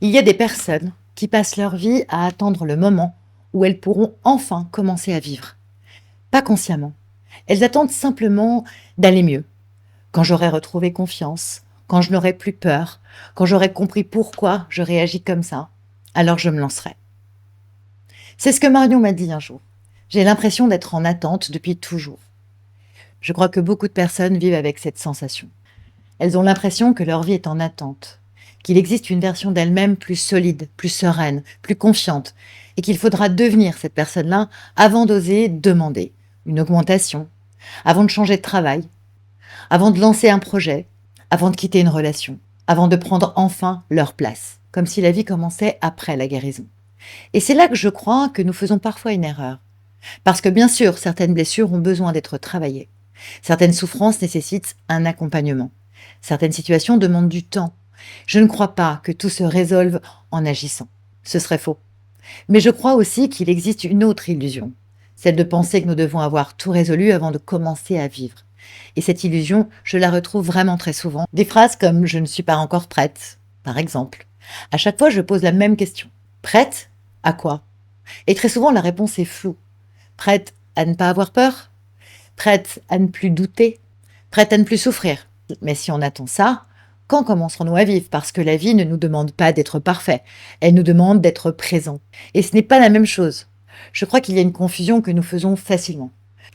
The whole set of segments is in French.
Il y a des personnes qui passent leur vie à attendre le moment où elles pourront enfin commencer à vivre. Pas consciemment. Elles attendent simplement d'aller mieux. Quand j'aurai retrouvé confiance, quand je n'aurai plus peur, quand j'aurai compris pourquoi je réagis comme ça, alors je me lancerai. C'est ce que Marion m'a dit un jour. J'ai l'impression d'être en attente depuis toujours. Je crois que beaucoup de personnes vivent avec cette sensation. Elles ont l'impression que leur vie est en attente, qu'il existe une version d'elle-même plus solide, plus sereine, plus confiante, et qu'il faudra devenir cette personne-là avant d'oser demander une augmentation, avant de changer de travail, avant de lancer un projet, avant de quitter une relation, avant de prendre enfin leur place, comme si la vie commençait après la guérison. Et c'est là que je crois que nous faisons parfois une erreur. Parce que bien sûr, certaines blessures ont besoin d'être travaillées. Certaines souffrances nécessitent un accompagnement. Certaines situations demandent du temps. Je ne crois pas que tout se résolve en agissant. Ce serait faux. Mais je crois aussi qu'il existe une autre illusion, celle de penser que nous devons avoir tout résolu avant de commencer à vivre. Et cette illusion, je la retrouve vraiment très souvent. Des phrases comme «je ne suis pas encore prête», par exemple. À chaque fois, je pose la même question. Prête à quoi? Et très souvent, la réponse est floue. Prête à ne pas avoir peur? Prête à ne plus douter? Prête à ne plus souffrir? Mais si on attend ça, quand commencerons-nous à vivre? Parce que la vie ne nous demande pas d'être parfait, elle nous demande d'être présent. Et ce n'est pas la même chose. Je crois qu'il y a une confusion que nous faisons facilement.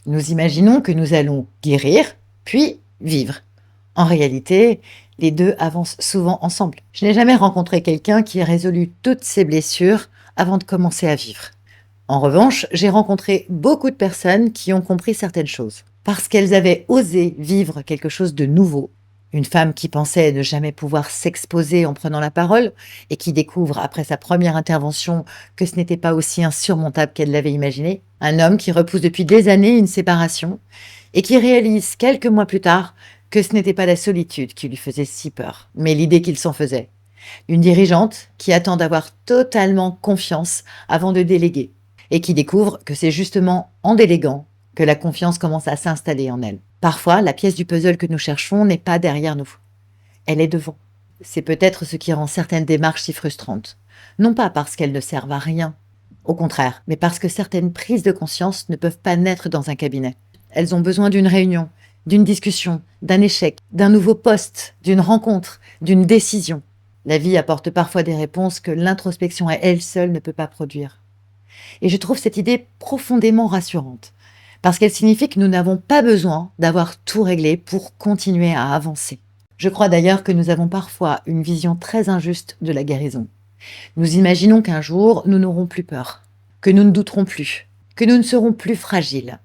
Nous imaginons que nous allons guérir, puis vivre. En réalité, les deux avancent souvent ensemble. Je n'ai jamais rencontré quelqu'un qui ait résolu toutes ses blessures avant de commencer à vivre. En revanche, j'ai rencontré beaucoup de personnes qui ont compris certaines choses. Parce qu'elles avaient osé vivre quelque chose de nouveau. Une femme qui pensait ne jamais pouvoir s'exposer en prenant la parole et qui découvre après sa première intervention que ce n'était pas aussi insurmontable qu'elle l'avait imaginé. Un homme qui repousse depuis des années une séparation et qui réalise quelques mois plus tard que ce n'était pas la solitude qui lui faisait si peur, mais l'idée qu'il s'en faisait. Une dirigeante qui attend d'avoir totalement confiance avant de déléguer et qui découvre que c'est justement en déléguant que la confiance commence à s'installer en elle. Parfois, la pièce du puzzle que nous cherchons n'est pas derrière nous. Elle est devant. C'est peut-être ce qui rend certaines démarches si frustrantes. Non pas parce qu'elles ne servent à rien, au contraire, mais parce que certaines prises de conscience ne peuvent pas naître dans un cabinet. Elles ont besoin d'une réunion, d'une discussion, d'un échec, d'un nouveau poste, d'une rencontre, d'une décision. La vie apporte parfois des réponses que l'introspection à elle seule ne peut pas produire. Et je trouve cette idée profondément rassurante, parce qu'elle signifie que nous n'avons pas besoin d'avoir tout réglé pour continuer à avancer. Je crois d'ailleurs que nous avons parfois une vision très injuste de la guérison. Nous imaginons qu'un jour, nous n'aurons plus peur, que nous ne douterons plus, que nous ne serons plus fragiles.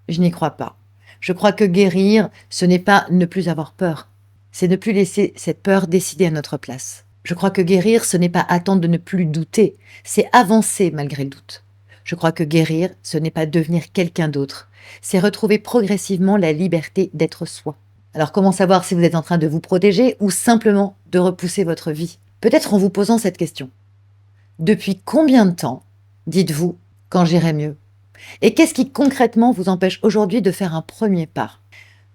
Je n'y crois pas. Je crois que guérir, ce n'est pas ne plus avoir peur, c'est ne plus laisser cette peur décider à notre place. Je crois que guérir, ce n'est pas attendre de ne plus douter, c'est avancer malgré le doute. Je crois que guérir, ce n'est pas devenir quelqu'un d'autre, c'est retrouver progressivement la liberté d'être soi. Alors comment savoir si vous êtes en train de vous protéger ou simplement de repousser votre vie? Peut-être en vous posant cette question. Depuis combien de temps dites-vous quand j'irai mieux? Et qu'est-ce qui concrètement vous empêche aujourd'hui de faire un premier pas?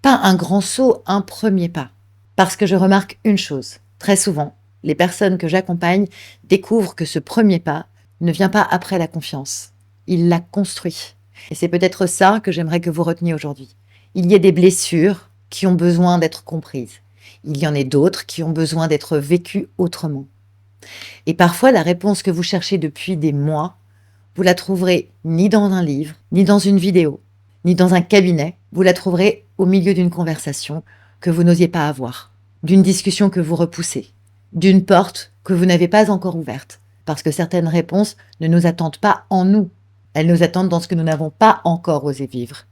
Pas un grand saut, un premier pas. Parce que je remarque une chose, très souvent, les personnes que j'accompagne découvrent que ce premier pas ne vient pas après la confiance. Il l'a construit. Et c'est peut-être ça que j'aimerais que vous reteniez aujourd'hui. Il y a des blessures qui ont besoin d'être comprises. Il y en a d'autres qui ont besoin d'être vécues autrement. Et parfois, la réponse que vous cherchez depuis des mois, vous la trouverez ni dans un livre, ni dans une vidéo, ni dans un cabinet. Vous la trouverez au milieu d'une conversation que vous n'osiez pas avoir, d'une discussion que vous repoussez, d'une porte que vous n'avez pas encore ouverte. Parce que certaines réponses ne nous attendent pas en nous. Elles nous attendent dans ce que nous n'avons pas encore osé vivre.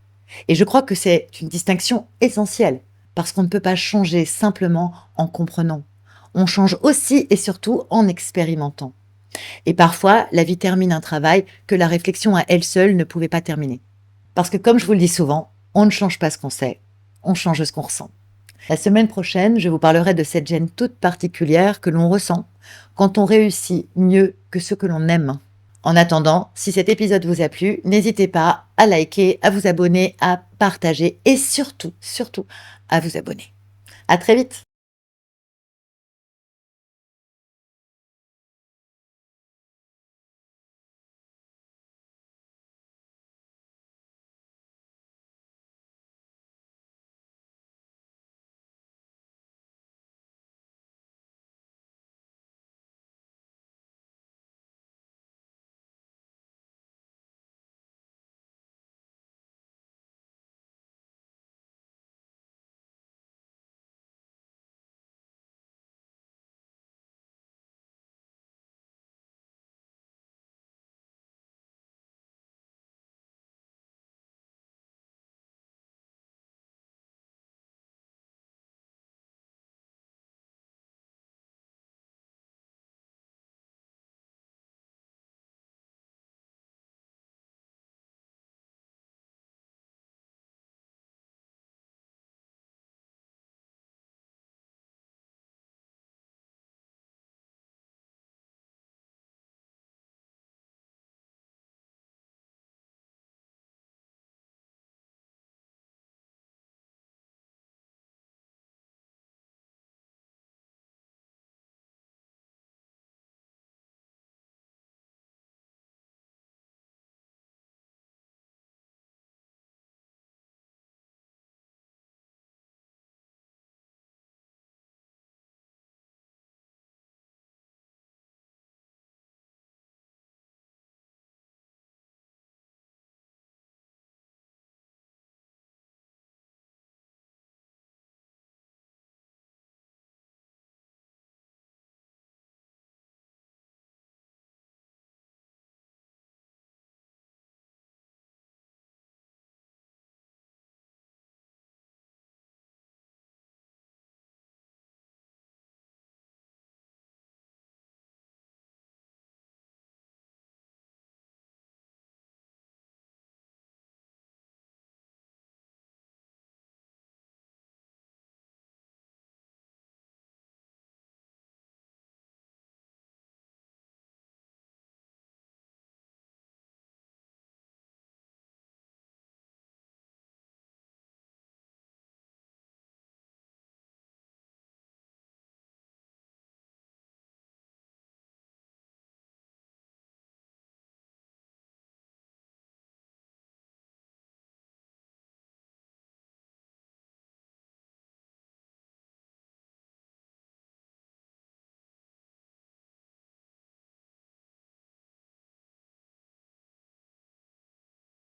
Et je crois que c'est une distinction essentielle, parce qu'on ne peut pas changer simplement en comprenant. On change aussi et surtout en expérimentant. Et parfois, la vie termine un travail que la réflexion à elle seule ne pouvait pas terminer. Parce que comme je vous le dis souvent, on ne change pas ce qu'on sait, on change ce qu'on ressent. La semaine prochaine, je vous parlerai de cette gêne toute particulière que l'on ressent quand on réussit mieux que ce que l'on aime. En attendant, si cet épisode vous a plu, n'hésitez pas à liker, à vous abonner, à partager et surtout, à vous abonner. À très vite!